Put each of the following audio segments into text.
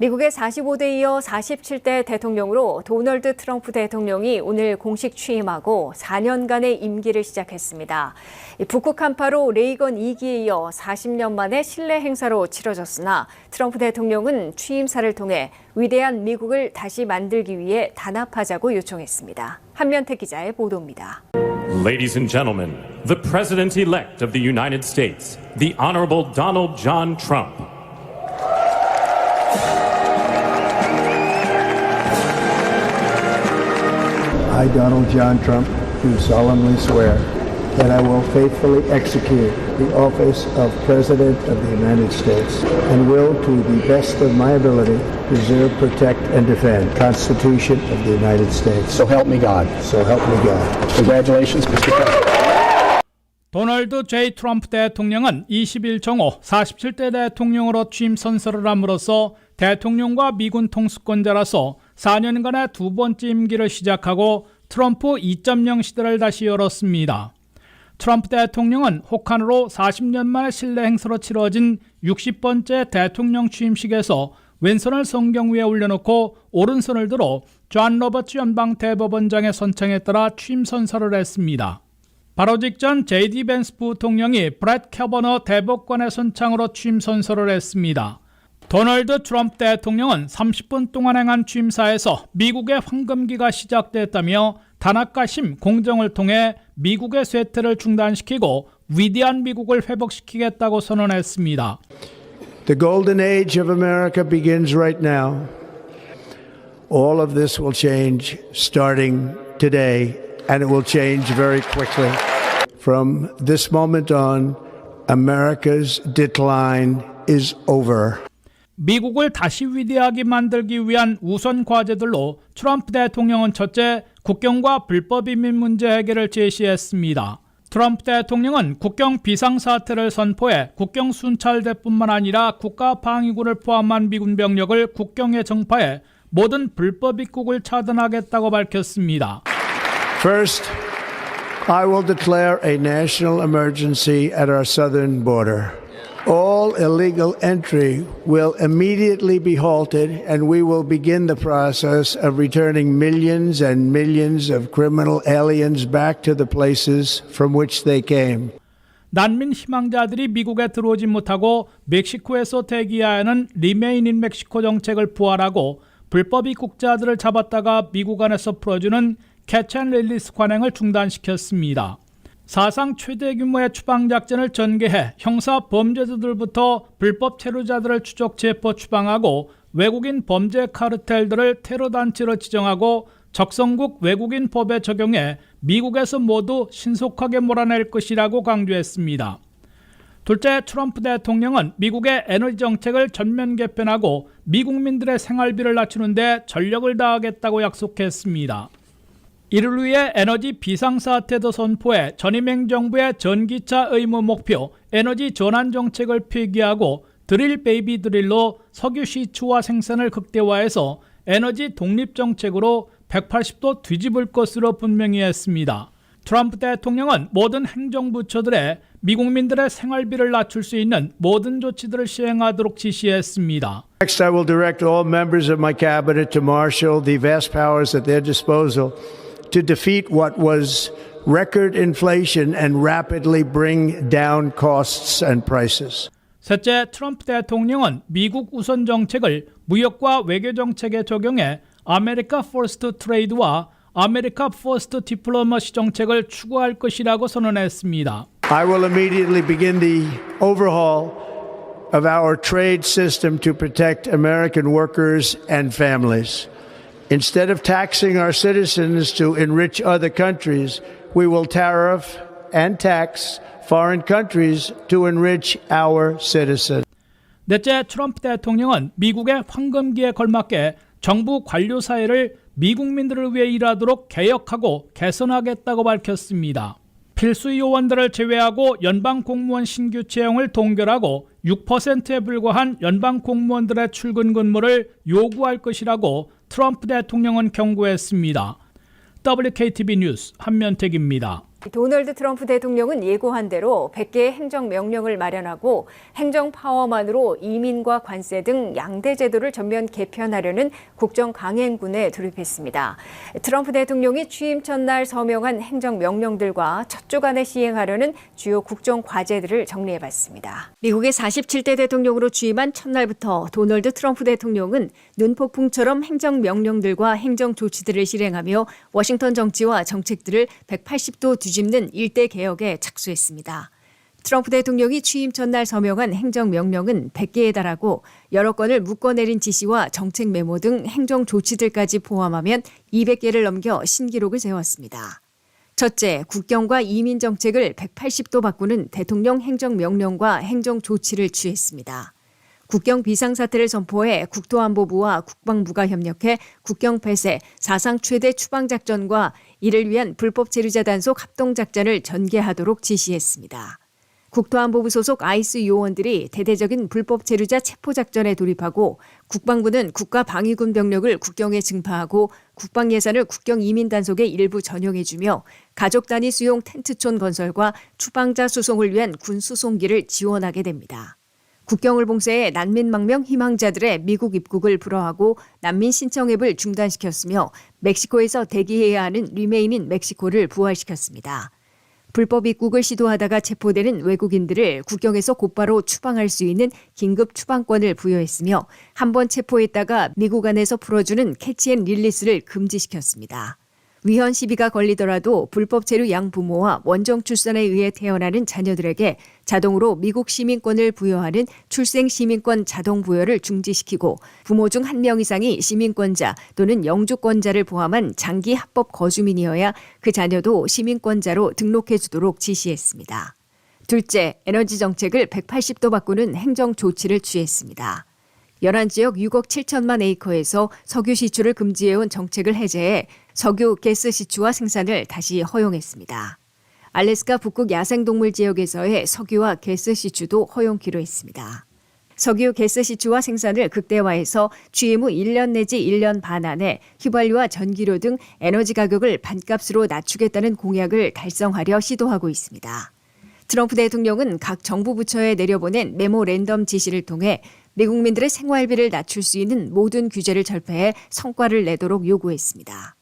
미국의 45대 이어 47대 대통령으로 도널드 트럼프 대통령이 오늘 공식 취임하고 4년간의 임기를 시작했습니다. 북극 한파로 레이건 2기에 이어 40년 만에 신뢰 행사로 치러졌으나 트럼프 대통령은 취임사를 통해 위대한 미국을 다시 만들기 위해 단합하자고 요청했습니다. 한면태 기자의 보도입니다. Ladies and gentlemen, the President-elect of the United States, the Honorable Donald John Trump. I, Donald John Trump, do solemnly swear that I will faithfully execute the office of President of the United States and will, to the best of my ability, preserve, protect, and defend the Constitution of the United States. So help me God. So help me God. Congratulations, Mr. President. 도널드 J. 트럼프 대통령은 20일 정오 47대 대통령으로 취임 선서를 함으로써 대통령과 미군 통수권자라서 4년간의 두 번째 임기를 시작하고 트럼프 2.0 시대를 다시 열었습니다. 트럼프 대통령은 혹한으로 40년 만에 신뢰 행사로 치러진 60번째 대통령 취임식에서 왼손을 성경 위에 올려놓고 오른손을 들어 존 로버츠 연방 대법원장의 선창에 따라 취임 선서를 했습니다. 바로 직전 J.D. 벤스 부통령이 브렛 캐버너 대법관의 선창으로 취임 선서를 했습니다. 도널드 트럼프 대통령은 30분 동안 행한 취임사에서 미국의 황금기가 시작됐다며 단합과 힘, 공정을 통해 미국의 쇠퇴를 중단시키고 위대한 미국을 회복시키겠다고 선언했습니다. The golden age of America begins right now. All of this will change starting today, and it will change very quickly. From this moment on, America's decline is over. 미국을 다시 위대하게 만들기 위한 우선 과제들로 트럼프 대통령은 첫째, 국경과 불법 이민 문제 해결을 제시했습니다. 트럼프 대통령은 국경 비상사태를 선포해 국경 순찰대뿐만 아니라 국가방위군을 포함한 미군 병력을 국경에 정파해 모든 불법 입국을 차단하겠다고 밝혔습니다. First, I will declare a national emergency at our southern border. All illegal entry will immediately be halted, and we will begin the process of returning millions and millions of criminal aliens back to the places from which they came. 난민 희망자들이 미국에 들어오지 못하고 멕시코에서 대기해야 하는 리메인 인 멕시코 정책을 부활하고 불법 입국자들을 잡았다가 미국 안에서 풀어주는 캐치 앤 릴리스 관행을 중단시켰습니다. 사상 최대 규모의 추방작전을 전개해 형사 범죄자들부터 불법 체류자들을 추적 체포 추방하고 외국인 범죄 카르텔들을 테러단체로 지정하고 적성국 외국인 법에 적용해 미국에서 모두 신속하게 몰아낼 것이라고 강조했습니다. 둘째, 트럼프 대통령은 미국의 에너지 정책을 전면 개편하고 미국민들의 생활비를 낮추는 데 전력을 다하겠다고 약속했습니다. 이를 위해 에너지 비상사태도 선포해 전임 행정부의 전기차 의무 목표 에너지 전환 정책을 폐기하고 드릴 베이비 드릴로 석유 시추와 생산을 극대화해서 에너지 독립 정책으로 180도 뒤집을 것으로 분명히 했습니다. 트럼프 대통령은 모든 행정부처들에 미국민들의 생활비를 낮출 수 있는 모든 조치들을 시행하도록 지시했습니다. Next, I will direct all members of my cabinet to marshal the vast powers at their disposal to defeat what was record inflation and rapidly bring down costs and prices. 셋째, 트럼프 대통령은 미국 우선 정책을 무역과 외교 정책에 적용해 아메리카 퍼스트 트레이드와 아메리카 퍼스트 디플로마시 정책을 추구할 것이라고 선언했습니다. I will immediately begin the overhaul of our trade system to protect American workers and families. Instead of taxing our citizens to enrich other countries, we will tariff and tax foreign countries to enrich our citizens. 넷째, 트럼프 대통령은 미국의 황금기에 걸맞게 정부 관료 사회를 미국민들을 위해 일하도록 개혁하고 개선하겠다고 밝혔습니다. 필수 요원들을 제외하고 연방 공무원 신규 채용을 동결하고 6%에 불과한 연방 공무원들의 출근 근무를 요구할 것이라고 트럼프 대통령은 경고했습니다. WKTV 뉴스 한면택입니다. 도널드 트럼프 대통령은 예고한 대로 100개의 행정명령을 마련하고 행정 파워만으로 이민과 관세 등 양대 제도를 전면 개편하려는 국정 강행군에 돌입했습니다. 트럼프 대통령이 취임 첫날 서명한 행정명령들과 첫 주간에 시행하려는 주요 국정 과제들을 정리해봤습니다. 미국의 47대 대통령으로 취임한 첫날부터 도널드 트럼프 대통령은 눈폭풍처럼 행정명령들과 행정조치들을 실행하며 워싱턴 정치와 정책들을 180도 뒤집는 일대 개혁에 착수했습니다. 트럼프 대통령이 취임 첫날 서명한 행정명령은 100개에 달하고 여러 건을 묶어내린 지시와 정책 메모 등 행정 조치들까지 포함하면 200개를 넘겨 신기록을 세웠습니다. 첫째, 국경과 이민 정책을 180도 바꾸는 대통령 행정명령과 행정조치를 취했습니다. 국경 비상사태를 선포해 국토안보부와 국방부가 협력해 국경 폐쇄, 사상 최대 추방작전과 이를 위한 불법 체류자 단속 합동작전을 전개하도록 지시했습니다. 국토안보부 소속 아이스 요원들이 대대적인 불법 체류자 체포작전에 돌입하고 국방부는 국가방위군 병력을 국경에 증파하고 국방 예산을 국경 이민 단속에 일부 전용해주며 가족 단위 수용 텐트촌 건설과 추방자 수송을 위한 군 수송기를 지원하게 됩니다. 국경을 봉쇄해 난민 망명 희망자들의 미국 입국을 불허하고 난민 신청 앱을 중단시켰으며 멕시코에서 대기해야 하는 리메인인 멕시코를 부활시켰습니다. 불법 입국을 시도하다가 체포되는 외국인들을 국경에서 곧바로 추방할 수 있는 긴급 추방권을 부여했으며 한 번 체포했다가 미국 안에서 풀어주는 캐치앤릴리스를 금지시켰습니다. 위헌 시비가 걸리더라도 불법 체류 양부모와 원정 출산에 의해 태어나는 자녀들에게 자동으로 미국 시민권을 부여하는 출생 시민권 자동 부여를 중지시키고 부모 중 1명 이상이 시민권자 또는 영주권자를 포함한 장기 합법 거주민이어야 그 자녀도 시민권자로 등록해 주도록 지시했습니다. 둘째, 에너지 정책을 180도 바꾸는 행정 조치를 취했습니다. 11지역 6억 7천만 에이커에서 석유 시추를 금지해온 정책을 해제해 석유, 가스 시추와 생산을 다시 허용했습니다. 알래스카 북극 야생동물 지역에서의 석유와 가스 시추도 허용키로 했습니다. 석유, 가스 시추와 생산을 극대화해서 취임 후 1년 내지 1년 반 안에 휘발유와 전기료 등 에너지 가격을 반값으로 낮추겠다는 공약을 달성하려 시도하고 있습니다. 트럼프 대통령은 각 정부 부처에 내려보낸 메모 랜덤 지시를 통해 미국민들의 생활비를 낮출 수 있는 모든 규제를 철폐해 성과를 내도록 요구했습니다.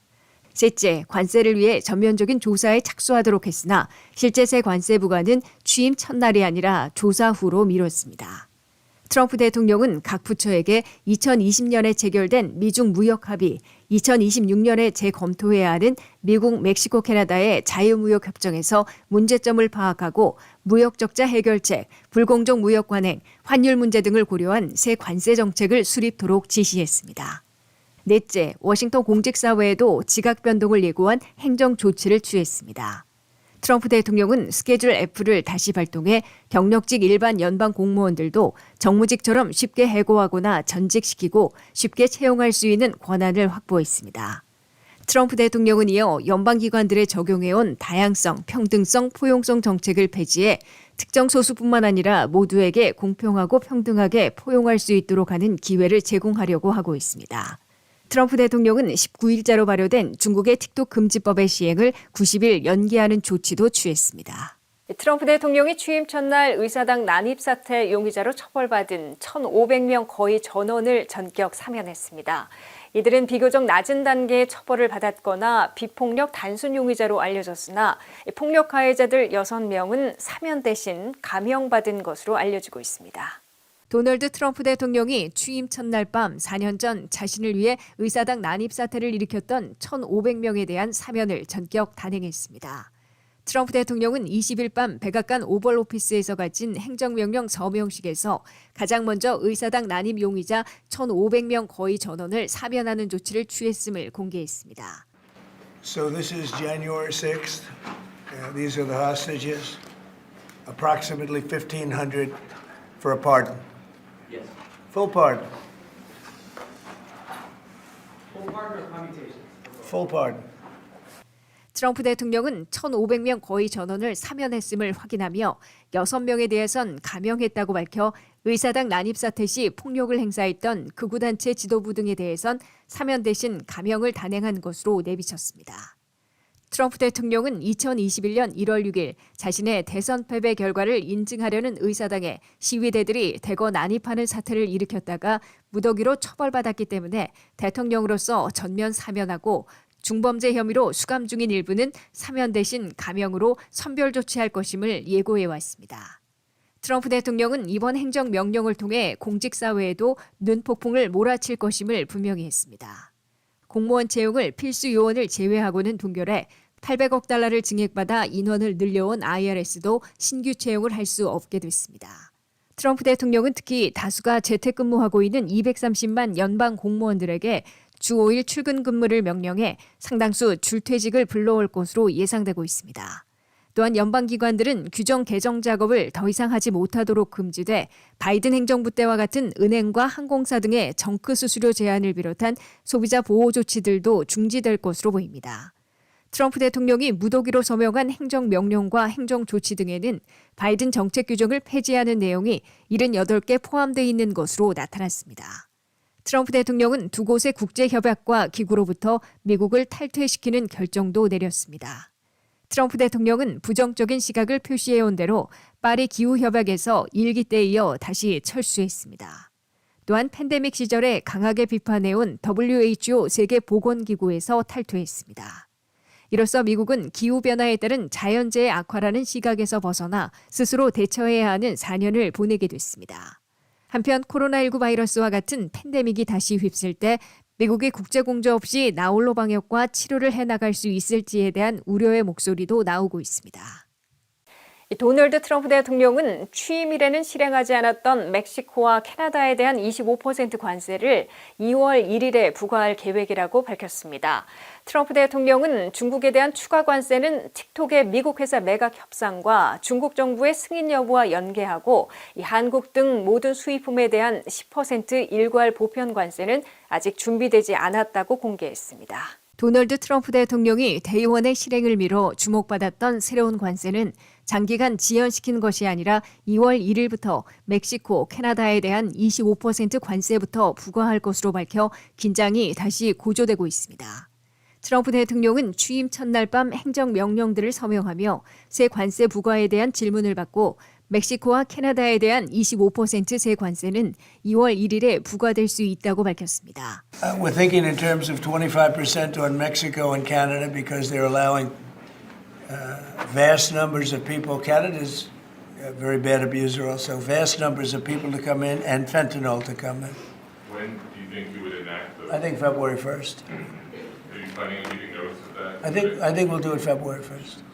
셋째, 관세를 위해 전면적인 조사에 착수하도록 했으나 실제 새 관세 부과는 취임 첫날이 아니라 조사 후로 미뤘습니다. 트럼프 대통령은 각 부처에게 2020년에 체결된 미중 무역 합의, 2026년에 재검토해야 하는 미국, 멕시코, 캐나다의 자유무역 협정에서 문제점을 파악하고 무역 적자 해결책, 불공정 무역 관행, 환율 문제 등을 고려한 새 관세 정책을 수립토록 지시했습니다. 넷째, 워싱턴 공직사회에도 지각 변동을 예고한 행정 조치를 취했습니다. 트럼프 대통령은 스케줄 F를 다시 발동해 경력직 일반 연방 공무원들도 정무직처럼 쉽게 해고하거나 전직시키고 쉽게 채용할 수 있는 권한을 확보했습니다. 트럼프 대통령은 이어 연방기관들에 적용해온 다양성, 평등성, 포용성 정책을 폐지해 특정 소수뿐만 아니라 모두에게 공평하고 평등하게 포용할 수 있도록 하는 기회를 제공하려고 하고 있습니다. 트럼프 대통령은 19일자로 발효된 중국의 틱톡 금지법의 시행을 90일 연기하는 조치도 취했습니다. 트럼프 대통령이 취임 첫날 의사당 난입 사태 용의자로 처벌받은 1,500명 거의 전원을 전격 사면했습니다. 이들은 비교적 낮은 단계의 처벌을 받았거나 비폭력 단순 용의자로 알려졌으나 폭력 가해자들 6명은 사면 대신 감형받은 것으로 알려지고 있습니다. 도널드 트럼프 대통령이 취임 첫날 밤 4년 전 자신을 위해 의사당 난입 사태를 일으켰던 1,500명에 대한 사면을 전격 단행했습니다. 트럼프 대통령은 20일 밤 백악관 오벌 오피스에서 가진 행정명령 서명식에서 가장 먼저 의사당 난입 용의자 1,500명 거의 전원을 사면하는 조치를 취했음을 공개했습니다. So this is January 6th. These are the hostages. Approximately 1,500 for a pardon. Yes. Full pardon. Full pardon or commutation? Full pardon. 트럼프 대통령은 1,500명 거의 전원을 사면했음을 확인하며 6명에 대해선 감형했다고 밝혀 의사당 난입 사태 시 폭력을 행사했던 극우단체 지도부 등에 대해선 사면 대신 감형을 단행한 것으로 내비쳤습니다. 트럼프 대통령은 2021년 1월 6일 자신의 대선 패배 결과를 인증하려는 의사당에 시위대들이 대거 난입하는 사태를 일으켰다가 무더기로 처벌받았기 때문에 대통령으로서 전면 사면하고 중범죄 혐의로 수감 중인 일부는 사면 대신 감형으로 선별 조치할 것임을 예고해 왔습니다. 트럼프 대통령은 이번 행정명령을 통해 공직사회에도 눈폭풍을 몰아칠 것임을 분명히 했습니다. 공무원 채용을 필수 요원을 제외하고는 동결해 800억 달러를 증액받아 인원을 늘려온 IRS도 신규 채용을 할 수 없게 됐습니다. 트럼프 대통령은 특히 다수가 재택근무하고 있는 230만 연방 공무원들에게 주 5일 출근 근무를 명령해 상당수 줄퇴직을 불러올 것으로 예상되고 있습니다. 또한 연방기관들은 규정 개정 작업을 더 이상 하지 못하도록 금지돼 바이든 행정부 때와 같은 은행과 항공사 등의 정크 수수료 제한을 비롯한 소비자 보호 조치들도 중지될 것으로 보입니다. 트럼프 대통령이 무더기로 서명한 행정명령과 행정조치 등에는 바이든 정책 규정을 폐지하는 내용이 78개 포함되어 있는 것으로 나타났습니다. 트럼프 대통령은 두 곳의 국제협약과 기구로부터 미국을 탈퇴시키는 결정도 내렸습니다. 트럼프 대통령은 부정적인 시각을 표시해온 대로 파리 기후협약에서 1기 때 이어 다시 철수했습니다. 또한 팬데믹 시절에 강하게 비판해온 WHO 세계보건기구에서 탈퇴했습니다. 이로써 미국은 기후변화에 따른 자연재해 악화라는 시각에서 벗어나 스스로 대처해야 하는 4년을 보내게 됐습니다. 한편 코로나19 바이러스와 같은 팬데믹이 다시 휩쓸 때 미국이 국제공조 없이 나홀로 방역과 치료를 해나갈 수 있을지에 대한 우려의 목소리도 나오고 있습니다. 도널드 트럼프 대통령은 취임 이래는 실행하지 않았던 멕시코와 캐나다에 대한 25% 관세를 2월 1일에 부과할 계획이라고 밝혔습니다. 트럼프 대통령은 중국에 대한 추가 관세는 틱톡의 미국 회사 매각 협상과 중국 정부의 승인 여부와 연계하고 한국 등 모든 수입품에 대한 10% 일괄 보편 관세는 아직 준비되지 않았다고 공개했습니다. 도널드 트럼프 대통령이 대의원의 실행을 미뤄 주목받았던 새로운 관세는 장기간 지연시킨 것이 아니라 2월 1일부터 멕시코, 캐나다에 대한 25% 관세부터 부과할 것으로 밝혀 긴장이 다시 고조되고 있습니다. 트럼프 대통령은 취임 첫날 밤 행정명령들을 서명하며 새 관세 부과에 대한 질문을 받고 멕시코와 캐나다에 대한 25% 세 관세는 2월 1일에 부과될 수 있다고 밝혔습니다. We're thinking in terms of 25% on Mexico and Canada because they're allowing vast numbers of people. Canada's a very bad abuser also. Vast numbers of people to come in and fentanyl to come in. When do you think you would enact those? I think February 1st. Are you planning on giving notice of that? I think we'll do it February 1st.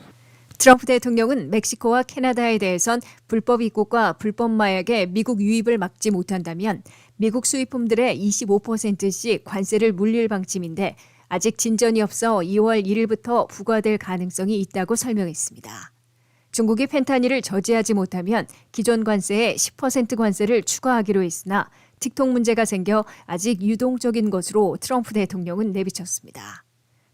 트럼프 대통령은 멕시코와 캐나다에 대해선 불법 입국과 불법 마약의 미국 유입을 막지 못한다면 미국 수입품들의 25%씩 관세를 물릴 방침인데 아직 진전이 없어 2월 1일부터 부과될 가능성이 있다고 설명했습니다. 중국이 펜타닐을 저지하지 못하면 기존 관세에 10% 관세를 추가하기로 했으나 틱톡 문제가 생겨 아직 유동적인 것으로 트럼프 대통령은 내비쳤습니다.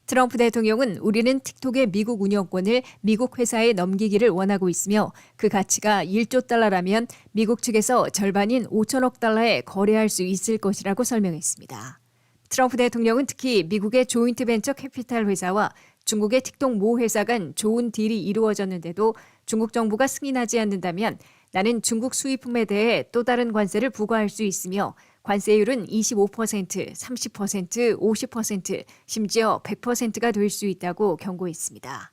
트럼프 대통령은 우리는 틱톡의 미국 운영권을 미국 회사에 넘기기를 원하고 있으며 그 가치가 1조 달러라면 미국 측에서 절반인 5천억 달러에 거래할 수 있을 것이라고 설명했습니다. 트럼프 대통령은 특히 미국의 조인트 벤처 캐피탈 회사와 중국의 틱톡 모 회사 간 좋은 딜이 이루어졌는데도 중국 정부가 승인하지 않는다면 나는 중국 수입품에 대해 또 다른 관세를 부과할 수 있으며 관세율은 25%, 30%, 50%, 심지어 100%가 될 수 있다고 경고했습니다.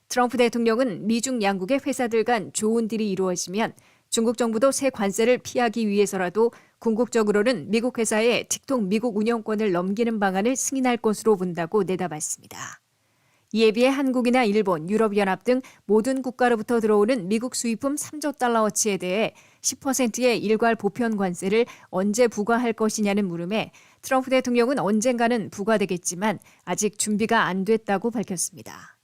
트럼프 대통령은 미중 양국의 회사들 간 좋은 딜이 이루어지면 중국 정부도 새 관세를 피하기 위해서라도 궁극적으로는 미국 회사에 틱톡 미국 운영권을 넘기는 방안을 승인할 것으로 본다고 내다봤습니다. 이에 비해 한국이나 일본, 유럽연합 등 모든 국가로부터 들어오는 미국 수입품 3조 달러어치에 대해 10%의 일괄 보편 관세를 언제 부과할 것이냐는 물음에 트럼프 대통령은 언젠가는 부과되겠지만 아직 준비가 안 됐다고 밝혔습니다.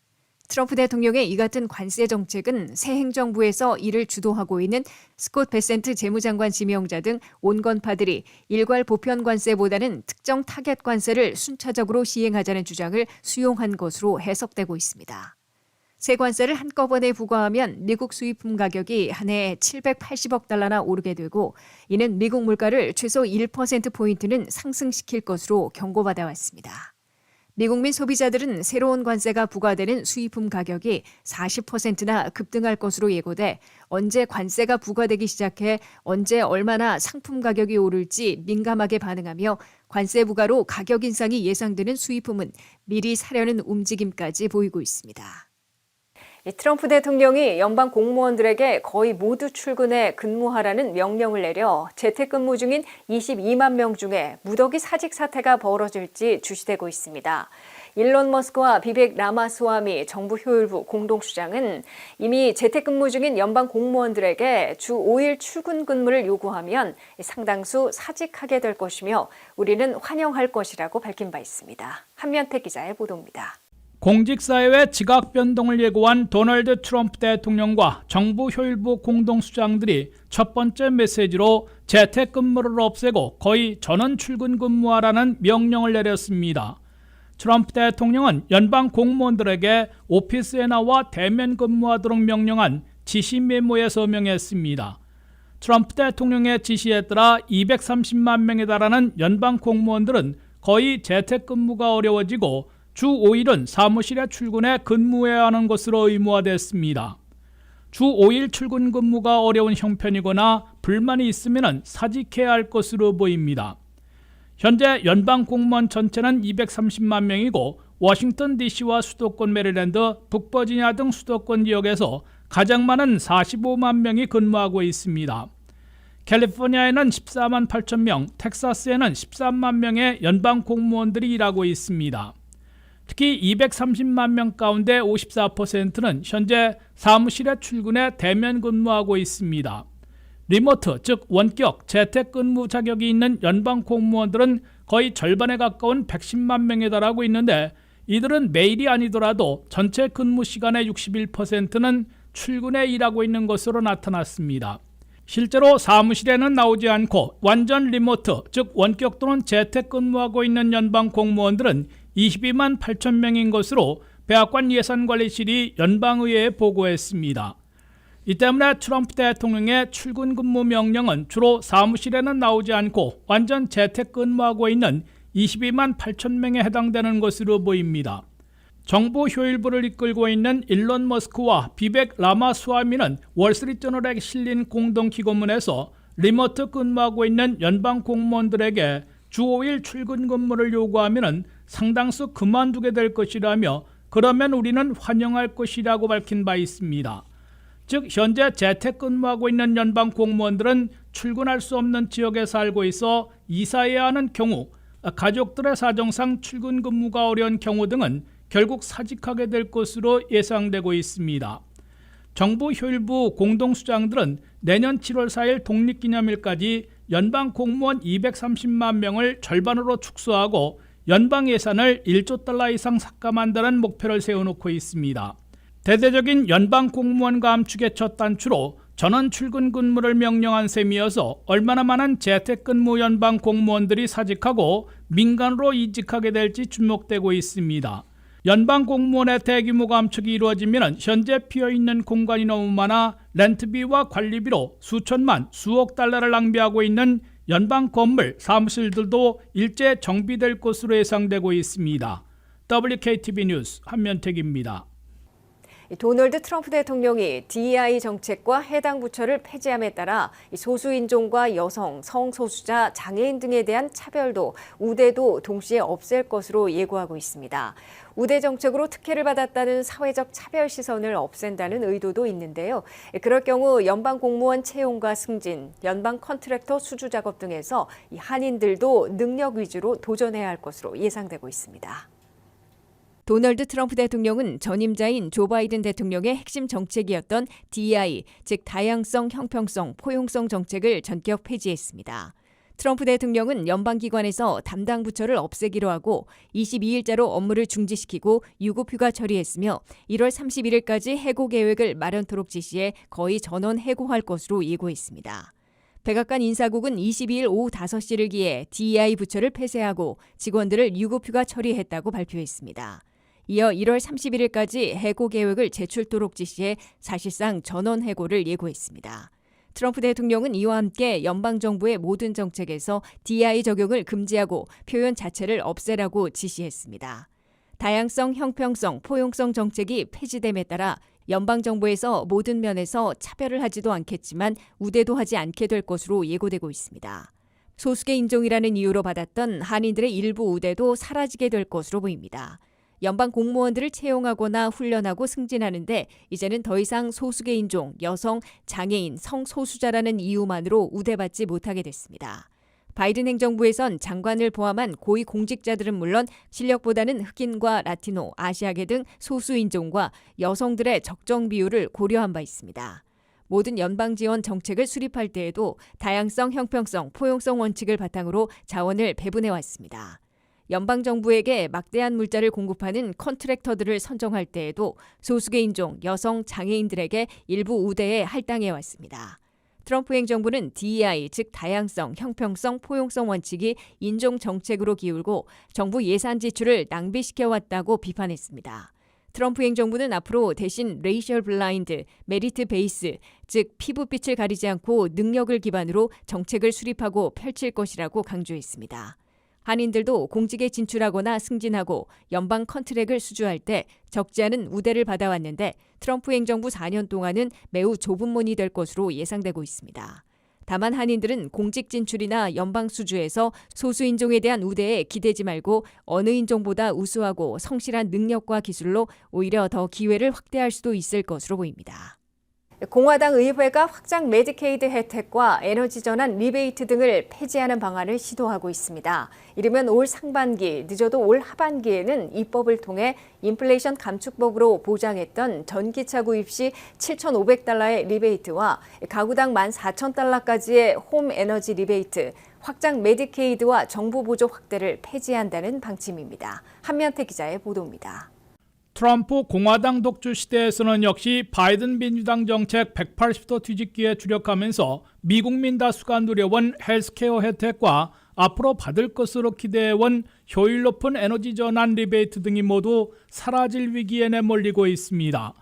트럼프 대통령의 이 같은 관세 정책은 새 행정부에서 이를 주도하고 있는 스콧 베센트 재무장관 지명자 등 온건파들이 일괄 보편 관세보다는 특정 타겟 관세를 순차적으로 시행하자는 주장을 수용한 것으로 해석되고 있습니다. 새 관세를 한꺼번에 부과하면 미국 수입품 가격이 한 해 780억 달러나 오르게 되고 이는 미국 물가를 최소 1%포인트는 상승시킬 것으로 경고받아 왔습니다. 미국민 소비자들은 새로운 관세가 부과되는 수입품 가격이 40%나 급등할 것으로 예고돼 언제 관세가 부과되기 시작해 언제 얼마나 상품 가격이 오를지 민감하게 반응하며 관세 부과로 가격 인상이 예상되는 수입품은 미리 사려는 움직임까지 보이고 있습니다. 트럼프 대통령이 연방 공무원들에게 거의 모두 출근해 근무하라는 명령을 내려 재택근무 중인 22만 명 중에 무더기 사직 사태가 벌어질지 주시되고 있습니다. 일론 머스크와 비벡 라마스와미 정부 효율부 공동수장은 이미 재택근무 중인 연방 공무원들에게 주 5일 출근 근무를 요구하면 상당수 사직하게 될 것이며 우리는 환영할 것이라고 밝힌 바 있습니다. 한면태 기자의 보도입니다. 공직사회의 지각 변동을 예고한 도널드 트럼프 대통령과 정부 효율부 공동수장들이 첫 번째 메시지로 재택근무를 없애고 거의 전원 출근 근무하라는 명령을 내렸습니다. 트럼프 대통령은 연방 공무원들에게 오피스에 나와 대면 근무하도록 명령한 지시 메모에 서명했습니다. 트럼프 대통령의 지시에 따라 230만 명에 달하는 연방 공무원들은 거의 재택근무가 어려워지고 주 5일은 사무실에 출근해 근무해야 하는 것으로 의무화됐습니다. 주 5일 출근 근무가 어려운 형편이거나 불만이 있으면 사직해야 할 것으로 보입니다. 현재 연방 공무원 전체는 230만 명이고 워싱턴 DC와 수도권 메릴랜드, 북버지니아 등 수도권 지역에서 가장 많은 45만 명이 근무하고 있습니다. 캘리포니아에는 14만 8천 명, 텍사스에는 13만 명의 연방 공무원들이 일하고 있습니다. 특히 230만 명 가운데 54%는 현재 사무실에 출근해 대면 근무하고 있습니다. 리모트, 즉 원격 재택근무 자격이 있는 연방 공무원들은 거의 절반에 가까운 110만 명에 달하고 있는데 이들은 매일이 아니더라도 전체 근무 시간의 61%는 출근해 일하고 있는 것으로 나타났습니다. 실제로 사무실에는 나오지 않고 완전 리모트, 즉 원격 또는 재택근무하고 있는 연방 공무원들은 22만 8천 명인 것으로 백악관 예산관리실이 연방의회에 보고했습니다. 이 때문에 트럼프 대통령의 출근 근무 명령은 주로 사무실에는 나오지 않고 완전 재택근무하고 있는 22만 8천 명에 해당되는 것으로 보입니다. 정부 효율부를 이끌고 있는 일론 머스크와 비벡 라마스와미는 월스트리트저널에 실린 공동기고문에서 리모트 근무하고 있는 연방 공무원들에게 주 5일 출근 근무를 요구하면 상당수 그만두게 될 것이라며 그러면 우리는 환영할 것이라고 밝힌 바 있습니다. 즉 현재 재택근무하고 있는 연방 공무원들은 출근할 수 없는 지역에 살고 있어 이사해야 하는 경우, 가족들의 사정상 출근 근무가 어려운 경우 등은 결국 사직하게 될 것으로 예상되고 있습니다. 정부 효율부 공동수장들은 내년 7월 4일 독립기념일까지 연방 공무원 230만 명을 절반으로 축소하고 연방 예산을 1조 달러 이상 삭감한다는 목표를 세워놓고 있습니다. 대대적인 연방 공무원 감축의 첫 단추로 전원 출근 근무를 명령한 셈이어서 얼마나 많은 재택근무 연방 공무원들이 사직하고 민간으로 이직하게 될지 주목되고 있습니다. 연방 공무원의 대규모 감축이 이루어지면 현재 비어있는 공간이 너무 많아 렌트비와 관리비로 수천만, 수억 달러를 낭비하고 있는 연방 건물, 사무실들도 일제 정비될 것으로 예상되고 있습니다. WKTV 뉴스 한면택입니다. 도널드 트럼프 대통령이 DEI 정책과 해당 부처를 폐지함에 따라 소수인종과 여성, 성소수자, 장애인 등에 대한 차별도 우대도 동시에 없앨 것으로 예고하고 있습니다. 우대 정책으로 특혜를 받았다는 사회적 차별 시선을 없앤다는 의도도 있는데요. 그럴 경우 연방 공무원 채용과 승진, 연방 컨트랙터 수주 작업 등에서 이 한인들도 능력 위주로 도전해야 할 것으로 예상되고 있습니다. 도널드 트럼프 대통령은 전임자인 조 바이든 대통령의 핵심 정책이었던 DEI, 즉 다양성, 형평성, 포용성 정책을 전격 폐지했습니다. 트럼프 대통령은 연방기관에서 담당 부처를 없애기로 하고 22일자로 업무를 중지시키고 유급휴가 처리했으며 1월 31일까지 해고 계획을 마련토록 지시해 거의 전원 해고할 것으로 예고했습니다. 백악관 인사국은 22일 오후 5시를 기해 DEI 부처를 폐쇄하고 직원들을 유급휴가 처리했다고 발표했습니다. 이어 1월 31일까지 해고 계획을 제출토록 지시해 사실상 전원 해고를 예고했습니다. 트럼프 대통령은 이와 함께 연방정부의 모든 정책에서 DEI 적용을 금지하고 표현 자체를 없애라고 지시했습니다. 다양성, 형평성, 포용성 정책이 폐지됨에 따라 연방정부에서 모든 면에서 차별을 하지도 않겠지만 우대도 하지 않게 될 것으로 예고되고 있습니다. 소수계 인종이라는 이유로 받았던 한인들의 일부 우대도 사라지게 될 것으로 보입니다. 연방 공무원들을 채용하거나 훈련하고 승진하는데 이제는 더 이상 소수계 인종, 여성, 장애인, 성소수자라는 이유만으로 우대받지 못하게 됐습니다. 바이든 행정부에선 장관을 포함한 고위 공직자들은 물론 실력보다는 흑인과 라티노, 아시아계 등 소수 인종과 여성들의 적정 비율을 고려한 바 있습니다. 모든 연방 지원 정책을 수립할 때에도 다양성, 형평성, 포용성 원칙을 바탕으로 자원을 배분해 왔습니다. 연방정부에게 막대한 물자를 공급하는 컨트랙터들을 선정할 때에도 소수계 인종, 여성, 장애인들에게 일부 우대에 할당해 왔습니다. 트럼프 행정부는 DEI, 즉 다양성, 형평성, 포용성 원칙이 인종 정책으로 기울고 정부 예산 지출을 낭비시켜왔다고 비판했습니다. 트럼프 행정부는 앞으로 대신 레이셜 블라인드, 메리트 베이스, 즉 피부빛을 가리지 않고 능력을 기반으로 정책을 수립하고 펼칠 것이라고 강조했습니다. 한인들도 공직에 진출하거나 승진하고 연방 컨트랙을 수주할 때 적지 않은 우대를 받아왔는데 트럼프 행정부 4년 동안은 매우 좁은 문이 될 것으로 예상되고 있습니다. 다만 한인들은 공직 진출이나 연방 수주에서 소수 인종에 대한 우대에 기대지 말고 어느 인종보다 우수하고 성실한 능력과 기술로 오히려 더 기회를 확대할 수도 있을 것으로 보입니다. 공화당 의회가 확장 메디케이드 혜택과 에너지 전환 리베이트 등을 폐지하는 방안을 시도하고 있습니다. 이르면 올 상반기, 늦어도 올 하반기에는 입법을 통해 인플레이션 감축법으로 보장했던 전기차 구입 시 $7,500의 리베이트와 가구당 $14,000까지의 홈 에너지 리베이트, 확장 메디케이드와 정부 보조 확대를 폐지한다는 방침입니다. 한면태 기자의 보도입니다. 트럼프 공화당 독주 시대에서는 역시 바이든 민주당 정책 180도 뒤집기에 주력하면서 미국민 다수가 누려온 헬스케어 혜택과 앞으로 받을 것으로 기대해온 효율 높은 에너지 전환 리베이트 등이 모두 사라질 위기에 내몰리고 있습니다.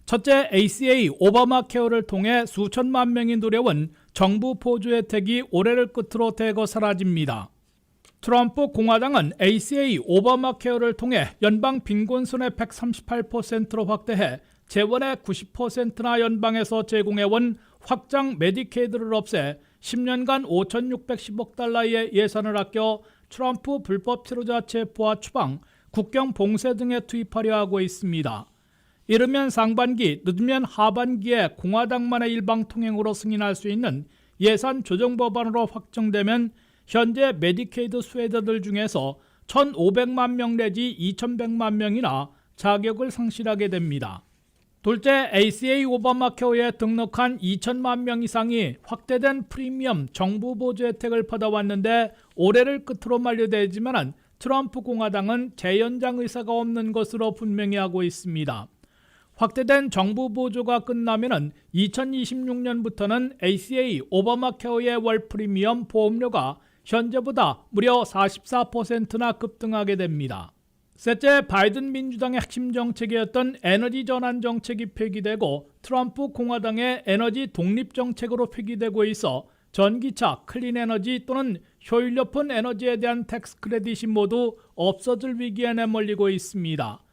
첫째, ACA 오바마 케어를 통해 수천만 명이 누려온 정부 보조 혜택이 올해를 끝으로 대거 사라집니다. 트럼프 공화당은 ACA 오바마 케어를 통해 연방 빈곤선의 138%로 확대해 재원의 90%나 연방에서 제공해온 확장 메디케이드를 없애 10년간 $5,610억 달러의 예산을 아껴 트럼프 불법 치료자 체포와 추방, 국경 봉쇄 등에 투입하려 하고 있습니다. 이르면 상반기, 늦으면 하반기에 공화당만의 일방통행으로 승인할 수 있는 예산 조정 법안으로 확정되면 현재 메디케이드 수혜자들 중에서 1,500만 명 내지 2,100만 명이나 자격을 상실하게 됩니다. 둘째, ACA 오바마 케어에 등록한 2천만 명 이상이 확대된 프리미엄 정부 보조 혜택을 받아왔는데 올해를 끝으로 만료되지만 트럼프 공화당은 재연장 의사가 없는 것으로 분명히 하고 있습니다. 확대된 정부 보조가 끝나면 2026년부터는 ACA 오바마 케어의 월 프리미엄 보험료가 현재보다 무려 44%나 급등하게 됩니다. 셋째, 바이든 민주당의 핵심 정책이었던 에너지 전환 정책이 폐기되고 트럼프 공화당의 에너지 독립 정책으로 폐기되고 있어 전기차, 클린 에너지 또는 효율 높은 에너지에 대한 텍스 크레딧이 모두 없어질 위기에 내몰리고 있습니다.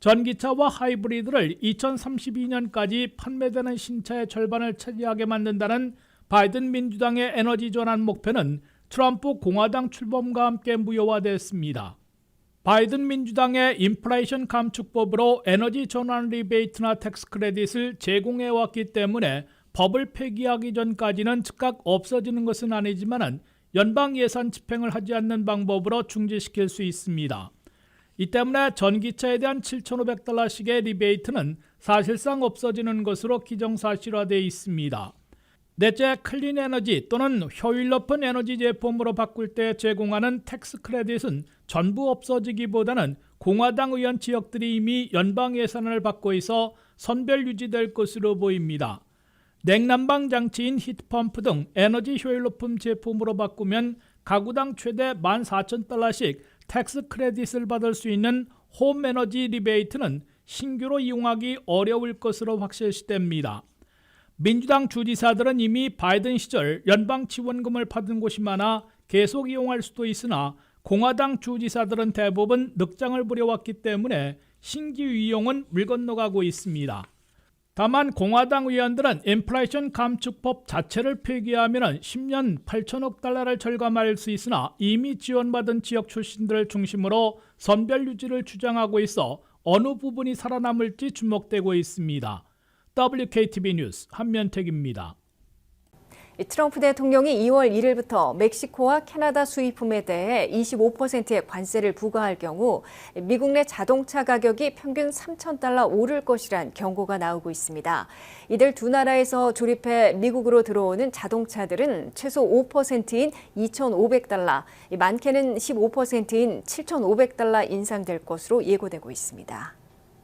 전기차와 하이브리드를 2032년까지 판매되는 신차의 절반을 차지하게 만든다는 바이든 민주당의 에너지 전환 목표는 트럼프 공화당 출범과 함께 무효화됐습니다. 바이든 민주당의 인플레이션 감축법으로 에너지 전환 리베이트나 텍스 크레딧을 제공해왔기 때문에 법을 폐기하기 전까지는 즉각 없어지는 것은 아니지만 연방 예산 집행을 하지 않는 방법으로 중지시킬 수 있습니다. 이 때문에 전기차에 대한 $7,500씩의 리베이트는 사실상 없어지는 것으로 기정사실화되어 있습니다. 넷째, 클린 에너지 또는 효율 높은 에너지 제품으로 바꿀 때 제공하는 텍스 크레딧은 전부 없어지기보다는 공화당 의원 지역들이 이미 연방 예산을 받고 있어 선별 유지될 것으로 보입니다. 냉난방 장치인 히트펌프 등 에너지 효율 높은 제품으로 바꾸면 가구당 최대 $14,000씩 텍스 크레딧을 받을 수 있는 홈 에너지 리베이트는 신규로 이용하기 어려울 것으로 확실시됩니다. 민주당 주지사들은 이미 바이든 시절 연방 지원금을 받은 곳이 많아 계속 이용할 수도 있으나 공화당 주지사들은 대부분 늑장을 부려왔기 때문에 신규 이용은 물 건너가고 있습니다. 다만 공화당 의원들은 인플레이션 감축법 자체를 폐기하면 10년 8천억 달러를 절감할 수 있으나 이미 지원받은 지역 출신들을 중심으로 선별 유지를 주장하고 있어 어느 부분이 살아남을지 주목되고 있습니다. WKTV 뉴스 한면택입니다. 트럼프 대통령이 2월 1일부터 멕시코와 캐나다 수입품에 대해 25%의 관세를 부과할 경우 미국 내 자동차 가격이 평균 $3,000 오를 것이란 경고가 나오고 있습니다. 이들 두 나라에서 조립해 미국으로 들어오는 자동차들은 최소 5%인 $2,500, 많게는 15%인 $7,500 인상될 것으로 예고되고 있습니다.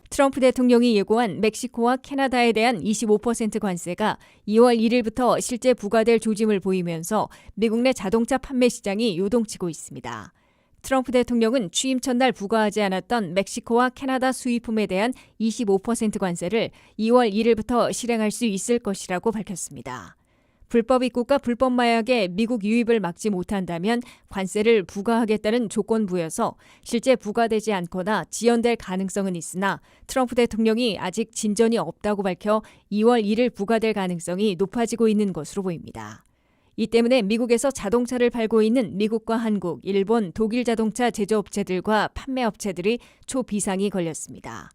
트럼프 대통령이 예고한 멕시코와 캐나다에 대한 25% 관세가 2월 1일부터 실제 부과될 조짐을 보이면서 미국 내 자동차 판매 시장이 요동치고 있습니다. 트럼프 대통령은 취임 첫날 부과하지 않았던 멕시코와 캐나다 수입품에 대한 25% 관세를 2월 1일부터 실행할 수 있을 것이라고 밝혔습니다. 불법 입국과 불법 마약의 미국 유입을 막지 못한다면 관세를 부과하겠다는 조건부여서 실제 부과되지 않거나 지연될 가능성은 있으나 트럼프 대통령이 아직 진전이 없다고 밝혀 2월 1일 부과될 가능성이 높아지고 있는 것으로 보입니다. 이 때문에 미국에서 자동차를 팔고 있는 미국과 한국, 일본, 독일 자동차 제조업체들과 판매업체들이 초비상이 걸렸습니다.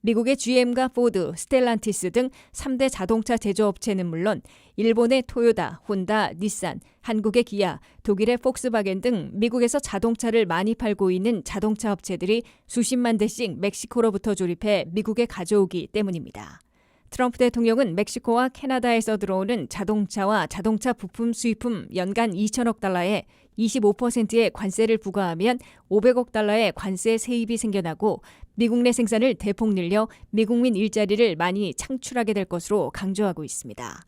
미국의 GM과 포드, 스텔란티스 등 3대 자동차 제조업체는 물론 일본의 토요타, 혼다, 닛산, 한국의 기아, 독일의 폭스바겐 등 미국에서 자동차를 많이 팔고 있는 자동차 업체들이 수십만 대씩 멕시코로부터 조립해 미국에 가져오기 때문입니다. 트럼프 대통령은 멕시코와 캐나다에서 들어오는 자동차와 자동차 부품 수입품 연간 $2천억 달러에 25%의 관세를 부과하면 $500억 달러의 관세 세입이 생겨나고 미국 내 생산을 대폭 늘려 미국민 일자리를 많이 창출하게 될 것으로 강조하고 있습니다.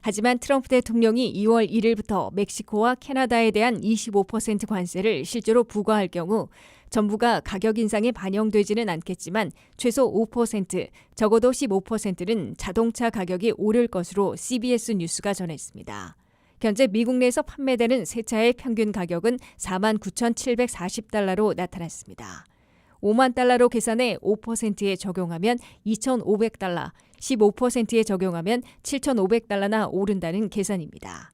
하지만 트럼프 대통령이 2월 1일부터 멕시코와 캐나다에 대한 25% 관세를 실제로 부과할 경우 전부가 가격 인상에 반영되지는 않겠지만 최소 5%, 적어도 15%는 자동차 가격이 오를 것으로 CBS 뉴스가 전했습니다. 현재 미국 내에서 판매되는 새 차의 평균 가격은 49,740달러로 나타났습니다. 5만 달러로 계산해 5%에 적용하면 2,500달러, 15%에 적용하면 7,500달러나 오른다는 계산입니다.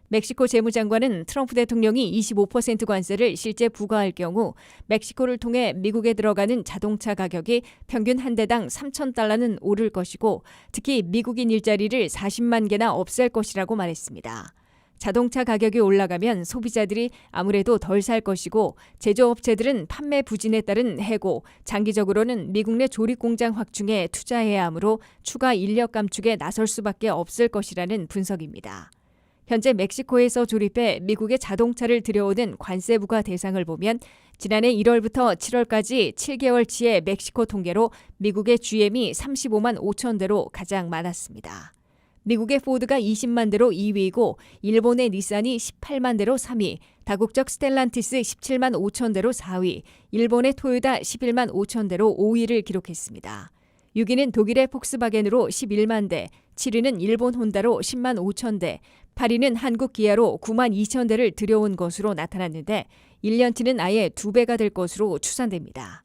멕시코 재무장관은 트럼프 대통령이 25% 관세를 실제 부과할 경우 멕시코를 통해 미국에 들어가는 자동차 가격이 평균 한 대당 3,000달러는 오를 것이고 특히 미국인 일자리를 40만 개나 없앨 것이라고 말했습니다. 자동차 가격이 올라가면 소비자들이 아무래도 덜 살 것이고 제조업체들은 판매 부진에 따른 해고, 장기적으로는 미국 내 조립 공장 확충에 투자해야 하므로 추가 인력 감축에 나설 수밖에 없을 것이라는 분석입니다. 현재 멕시코에서 조립해 미국의 자동차를 들여오는 관세 부과 대상을 보면 지난해 1월부터 7월까지 7개월치의 멕시코 통계로 미국의 GM이 35만 5천 대로 가장 많았습니다. 미국의 포드가 20만 대로 2위이고 일본의 닛산이 18만 대로 3위, 다국적 스텔란티스 17만 5천 대로 4위, 일본의 토요타 11만 5천 대로 5위를 기록했습니다. 6위는 독일의 폭스바겐으로 11만 대, 7위는 일본 혼다로 10만 5천 대, 8위는 한국 기아로 9만 2천 대를 들여온 것으로 나타났는데 1년치는 아예 2배가 될 것으로 추산됩니다.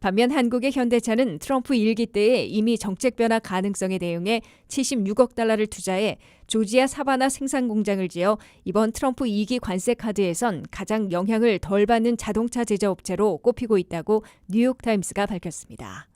반면 한국의 현대차는 트럼프 1기 때에 이미 정책 변화 가능성에 대응해 76억 달러를 투자해 조지아 사바나 생산 공장을 지어 이번 트럼프 2기 관세 카드에선 가장 영향을 덜 받는 자동차 제조업체로 꼽히고 있다고 뉴욕타임스가 밝혔습니다.